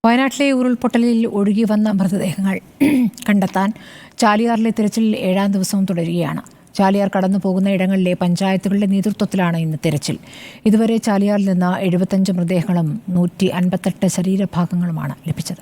വയനാട്ടിലെ ഉരുൾപൊട്ടലിൽ ഒഴുകി വന്ന മൃതദേഹങ്ങൾ കണ്ടെത്താൻ ചാലിയാറിലെ തിരച്ചിൽ 7ാം ദിവസവും തുടരുകയാണ്. ചാലിയാർ കടന്നു പോകുന്ന ഇടങ്ങളിലെ പഞ്ചായത്തുകളുടെ നേതൃത്വത്തിലാണ് ഇന്ന് തിരച്ചിൽ. ഇതുവരെ ചാലിയാറിൽ നിന്ന് 75 മൃതദേഹങ്ങളും 158 ശരീരഭാഗങ്ങളുമാണ് ലഭിച്ചത്.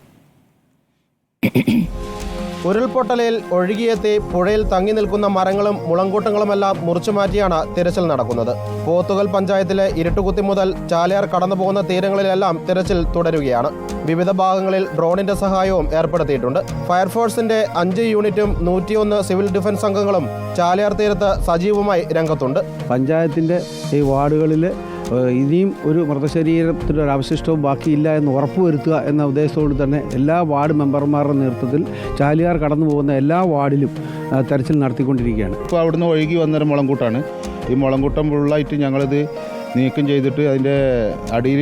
ഉരുൾപൊട്ടലിൽ ഒഴുകിയെത്തി പുഴയിൽ തങ്ങി നിൽക്കുന്ന മരങ്ങളും മുളങ്കൂട്ടങ്ങളുമെല്ലാം മുറിച്ചു മാറ്റിയാണ് തിരച്ചിൽ നടക്കുന്നത്. പോത്തുകൽ പഞ്ചായത്തിലെ ഇരുട്ടുകുത്തി മുതൽ ചാലിയാർ കടന്നു പോകുന്ന തീരങ്ങളിലെല്ലാം തിരച്ചിൽ തുടരുകയാണ്. വിവിധ ഭാഗങ്ങളിൽ ഡ്രോണിന്റെ സഹായവും ഏർപ്പെടുത്തിയിട്ടുണ്ട്. ഫയർഫോഴ്സിന്റെ 5 യൂണിറ്റും 101 സിവിൽ ഡിഫൻസ് അംഗങ്ങളും ചാലിയാർ തീരത്ത് സജീവമായി രംഗത്തുണ്ട്. പഞ്ചായത്തിന്റെ ഈ വാർഡുകളിൽ ഇനിയും ഒരു മൃതശരീരത്തിൻ്റെ ഒരു അവശിഷ്ടവും ബാക്കിയില്ല എന്ന് ഉറപ്പുവരുത്തുക എന്ന ഉദ്ദേശത്തോട് തന്നെ എല്ലാ വാർഡ് മെമ്പർമാരുടെ നേതൃത്വത്തിൽ ചാലിയാർ കടന്നു പോകുന്ന എല്ലാ വാർഡിലും തെരച്ചിൽ നടത്തിക്കൊണ്ടിരിക്കുകയാണ്. ഇപ്പോൾ അവിടുന്ന് ഒഴുകി വന്നൊരു മുളങ്കൂട്ടാണ്. ഈ മുളങ്കൂട്ടം ഫുള്ളായിട്ട് ഞങ്ങളിത് നീക്കം ചെയ്തിട്ട് അതിൻ്റെ അടിയിൽ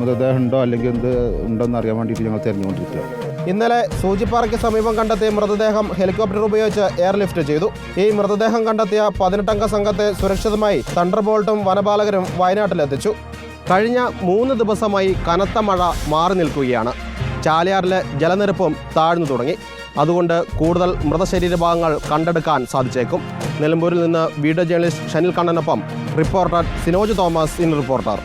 മൃതദേഹം ഉണ്ടോ അല്ലെങ്കിൽ എന്ത് ഉണ്ടോയെന്ന് അറിയാൻ വേണ്ടിയിട്ട് ഞങ്ങൾ തിരഞ്ഞുകൊണ്ടിരിക്കുകയാണ്. ഇന്നലെ സൂചിപ്പാറയ്ക്ക് സമീപം കണ്ടെത്തിയ മൃതദേഹം ഹെലികോപ്റ്റർ ഉപയോഗിച്ച് എയർലിഫ്റ്റ് ചെയ്തു. ഈ മൃതദേഹം കണ്ടെത്തിയ 18 അംഗ സംഘത്തെ സുരക്ഷിതമായി തണ്ടർബോൾട്ടും വനപാലകരും വയനാട്ടിലെത്തിച്ചു. കഴിഞ്ഞ 3 ദിവസമായി കനത്ത മഴ മാറി നിൽക്കുകയാണ്. ചാലിയാറിലെ ജലനിരപ്പും താഴ്ന്നു തുടങ്ങി. അതുകൊണ്ട് കൂടുതൽ മൃതശരീരഭാഗങ്ങൾ കണ്ടെടുക്കാൻ സാധിച്ചേക്കും. നിലമ്പൂരിൽ നിന്ന് വീഡിയോ ജേർണലിസ്റ്റ് ഷനിൽ കണ്ണനൊപ്പം reporter Sinoj Thomas in reporter.